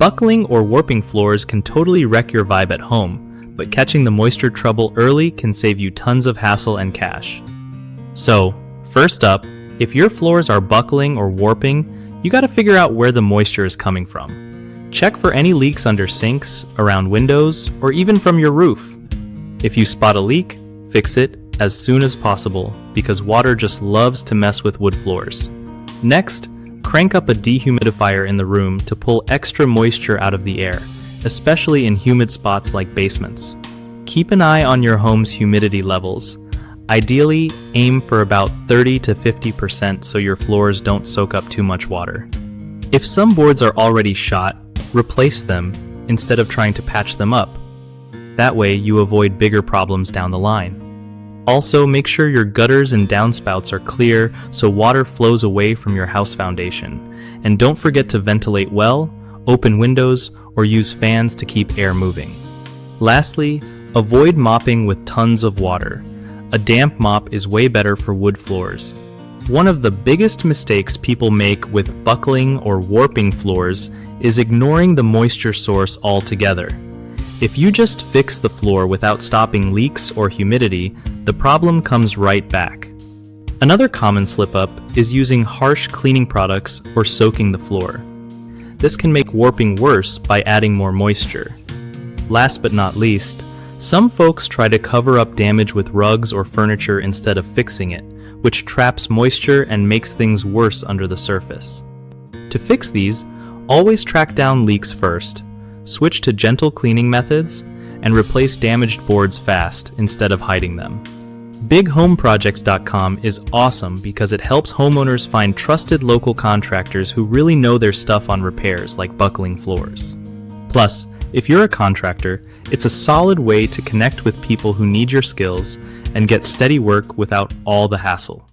Buckling or warping floors can totally wreck your vibe at home, but catching the moisture trouble early can save you tons of hassle and cash. So, first up, if your floors are buckling or warping, you gotta figure out where the moisture is coming from. Check for any leaks under sinks, around windows, or even from your roof. If you spot a leak, fix it as soon as possible because water just loves to mess with wood floors. Next, crank up a dehumidifier in the room to pull extra moisture out of the air, especially in humid spots like basements. Keep an eye on your home's humidity levels. Ideally, aim for about 30 to 50% so your floors don't soak up too much water. If some boards are already shot, replace them instead of trying to patch them up. That way you avoid bigger problems down the line. Also, make sure your gutters and downspouts are clear so water flows away from your house foundation. And don't forget to ventilate well, open windows, or use fans to keep air moving. Lastly, avoid mopping with tons of water. A damp mop is way better for wood floors. One of the biggest mistakes people make with buckling or warping floors is ignoring the moisture source altogether. If you just fix the floor without stopping leaks or humidity, the problem comes right back. Another common slip-up is using harsh cleaning products or soaking the floor. This can make warping worse by adding more moisture. Last but not least, some folks try to cover up damage with rugs or furniture instead of fixing it, which traps moisture and makes things worse under the surface. To fix these, always track down leaks first, switch to gentle cleaning methods, and replace damaged boards fast instead of hiding them. BigHomeProjects.com is awesome because it helps homeowners find trusted local contractors who really know their stuff on repairs like buckling floors. Plus, if you're a contractor, it's a solid way to connect with people who need your skills and get steady work without all the hassle.